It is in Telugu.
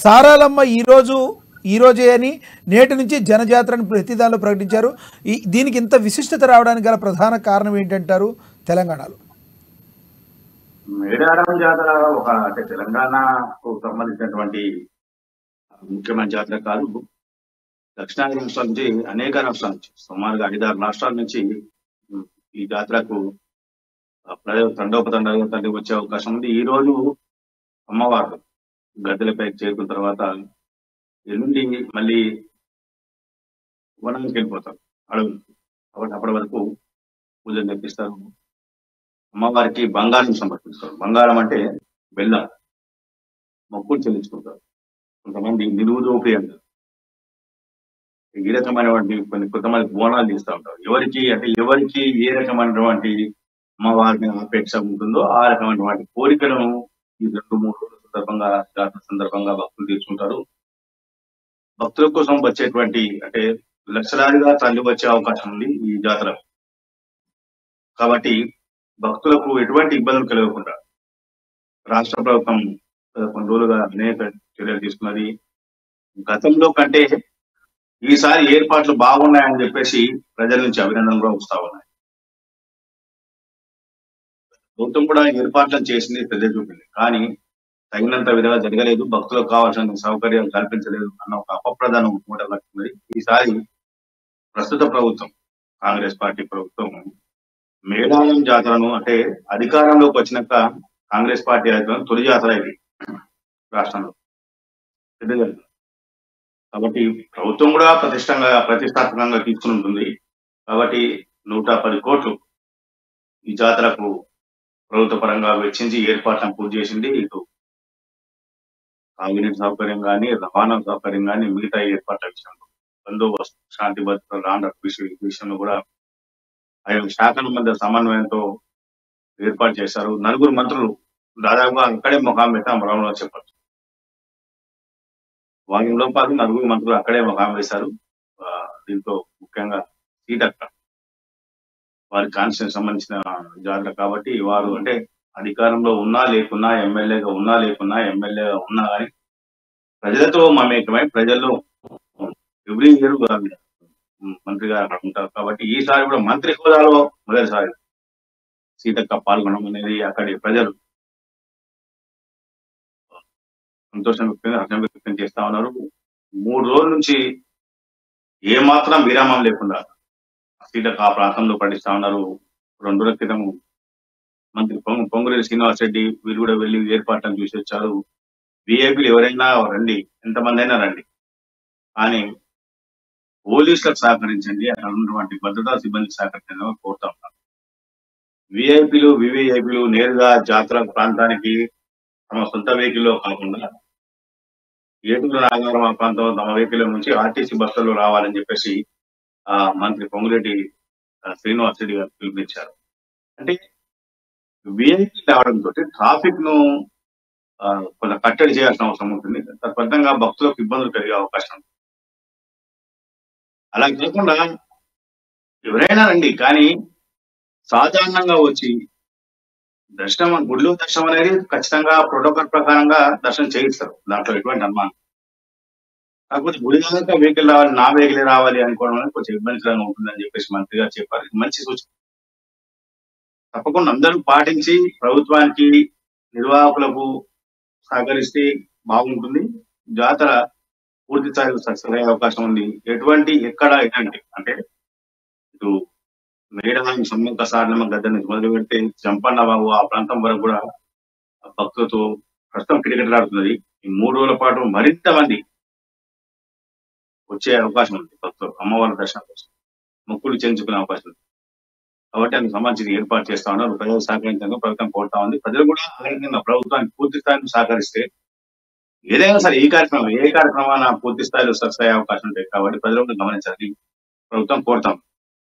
సారాలమ్మ ఈ రోజే అని నేటి నుంచి జనజాతరని ప్రతిదానిలో ప్రకటించారు. దీనికి ఇంత విశిష్టత రావడానికి గల ప్రధాన కారణం ఏంటంటారు తెలంగాణలో? మేడారం జాతర అంటే తెలంగాణకు సంబంధించినటువంటి ముఖ్యమైన జాతర కాదు. దక్షిణాది రాష్ట్రాల నుంచి అనేక రాష్ట్రాల నుంచి సుమారుగా 5-6 రాష్ట్రాల నుంచి ఈ జాతరకు ప్రజలు తండోపతండాలుగా తరలి వచ్చే అవకాశం ఉంది. ఈ రోజు అమ్మవారు గద్దెలపైకి చేరుకున్న తర్వాత ఎల్లుండి మళ్ళీ వనానికి వెళ్ళిపోతారు, అడవులు. కాబట్టి అప్పటి వరకు పూజలు నిర్పిస్తారు. అమ్మవారికి బంగారం సమర్పిస్తారు. బంగారం అంటే బెల్లం, మొక్కులు చెల్లించుకుంటారు. కొంతమంది నిలువు దోపి అంటారు. ఈ రకమైనటువంటి కొంతమంది బోనాలు తీస్తూ ఉంటారు. ఎవరికి ఏ రకమైనటువంటి అమ్మవారిని అపేక్ష ఉంటుందో ఆ రకమైనటువంటి కోరికలను ఈ 2-3 రోజుల సందర్భంగా, జాతర సందర్భంగా భక్తులు తీర్చుకుంటారు. భక్తుల కోసం వచ్చేటువంటి అంటే లక్షలాదిగా తరలి వచ్చే అవకాశం ఉంది ఈ జాతర. కాబట్టి భక్తులకు ఎటువంటి ఇబ్బందులు కలగకుండా రాష్ట్ర ప్రభుత్వం కొన్ని రోజులుగా అనేక చర్యలు తీసుకున్నది. గతంలో కంటే ఈసారి ఏర్పాట్లు బాగున్నాయని చెప్పేసి ప్రజల నుంచి అభినందనలు కూడా వస్తా ఉన్నాయి. ప్రభుత్వం కూడా ఏర్పాట్లను చేసింది, ప్రజలు చూపింది, కానీ తగినంత విధంగా జరగలేదు. భక్తులకు కావాల్సిన సౌకర్యాలు కల్పించలేదు అన్న ఒక అపప్రదానం మూట కట్టుకున్నది. ఈసారి ప్రస్తుత ప్రభుత్వం, కాంగ్రెస్ పార్టీ ప్రభుత్వం మేడారం జాతరను అంటే అధికారంలోకి వచ్చినాక కాంగ్రెస్ పార్టీ అధికారం తొలి జాతర ఇది రాష్ట్రంలో, పెద్ద జాతర. కాబట్టి ప్రభుత్వం కూడా ప్రతిష్టాత్మకంగా తీసుకుని ఉంటుంది. కాబట్టి 110 కోట్లు ఈ జాతరకు ప్రభుత్వ పరంగా వెచ్చించి ఏర్పాట్లను పూర్తి చేసింది. ఇటు తాగునీటి సౌకర్యం కానీ, రవాణా సౌకర్యం కానీ, మిగతా ఏర్పాట్ల విషయంలో, బందోబస్తు, శాంతి భద్రతల విషయంలో కూడా ఆయా శాఖల మధ్య సమన్వయంతో ఏర్పాటు చేశారు. 4 మంత్రులు దాదాపుగా అక్కడే ముఖాం పెట్టాం అమరావతిలో చెప్పచ్చు. వారంలో పాటు 4 మంత్రులు అక్కడే ముఖాం వేశారు. దీంతో ముఖ్యంగా సీతక్క వారి కాన్స్టిట్యూన్సీ సంబంధించిన జాతర కాబట్టి వారు అంటే అధికారంలో ఉన్నా లేకున్నా, ఎమ్మెల్యేగా ఉన్నా లేకున్నా, ఎమ్మెల్యేగా ఉన్నా కానీ ప్రజలతో మమేకమై ప్రజల్లో ఎవ్రీ ఇయర్ మంత్రిగా అక్కడ ఉంటారు. కాబట్టి ఈసారి కూడా మంత్రి హోదాలో మొదటిసారి సీతక్క పాల్గొనడం అనేది అక్కడి ప్రజలు సంతోషం వ్యక్తం చేస్తా ఉన్నారు. 3 రోజుల నుంచి ఏమాత్రం విరామం లేకుండా సీతక్క ఆ ప్రాంతంలో పడిస్తా ఉన్నారు. 2 రోజుల క్రితం మంత్రి పొంగులేటి శ్రీనివాస్ రెడ్డి వీరు కూడా వెళ్ళి ఏర్పాట్లను చూసి వచ్చారు. విఐపీలు ఎవరైనా రండి, ఎంతమంది అయినా రండి, కానీ పోలీసులకు సహకరించండి, అక్కడ ఉన్నటువంటి భద్రతా సిబ్బందికి సహకరించండి కోరుతా ఉన్నారు. వివిఐపీలు నేరుగా జాతర ప్రాంతానికి తమ సొంత వెహికల్లో కాకుండా ఏటూరు నాగారం ఆ ప్రాంతంలో తమ వెహికల్ నుంచి ఆర్టీసీ బస్సుల్లో రావాలని చెప్పేసి మంత్రి పొంగులేటి శ్రీనివాస్ రెడ్డి గారు పిలుపునిచ్చారు. అంటే విఐపీ రావడంతో ట్రాఫిక్ ను కొంత కట్టడి చేయాల్సిన అవసరం ఉంటుంది. తద్ఫలితంగా భక్తులకు ఇబ్బందులు కలిగే అవకాశం ఉంది. అలా కాకుండా ఎవరైనా రండి, కానీ సాధారణంగా వచ్చి గుడిలో దర్శనం అనేది ఖచ్చితంగా ప్రోటోకాల్ ప్రకారంగా దర్శనం చేయిస్తారు, దాంట్లో ఎటువంటి అనుమానం. కాకపోతే గుడి దాకా వెహికల్ రావాలి, నా వెహికల్ రావాలి అనుకోవడం అనేది కొంచెం ఇబ్బందికరంగా ఉంటుందని చెప్పేసి మంత్రి గారు చెప్పారు. ఇది మంచి సూచన. తప్పకుండా అందరూ పాటించి ప్రభుత్వానికి, నిర్వాహకులకు సహకరిస్తే బాగుంటుంది. జాతర పూర్తి స్థాయిలో సక్సెస్ అయ్యే అవకాశం ఉంది. ఎటువంటి అంటే ఇటు మేడారం సమ్మక్క సారలమ్మ గద్ద నుంచి మొదలు పెడితే చంపన్న బాబు ఆ ప్రాంతం వరకు కూడా భక్తులతో ప్రస్తుతం కిటకిటలాడుతున్నది. ఈ 3 రోజుల పాటు మరింత మంది వచ్చే అవకాశం ఉంది. భక్తులు అమ్మవారి దర్శనం కోసం మొక్కులు చెల్లించుకునే అవకాశం ఉంది. కాబట్టి అందుకు సంబంధించి ఏర్పాటు చేస్తా ఉన్నారు. ప్రజలు సహకరించడానికి ప్రభుత్వం కోరుతా ఉంది. ప్రజలు కూడా ఆరోగ్యంగా ప్రభుత్వానికి పూర్తి స్థాయిలో సహకరిస్తే ఏదైనా సరే ఏ కార్యక్రమాన్ని పూర్తి స్థాయిలో సక్సెస్ అయ్యే అవకాశం ఉంటాయి. కాబట్టి ప్రజలు కూడా గమనించాలని ప్రభుత్వం కోరుతాం.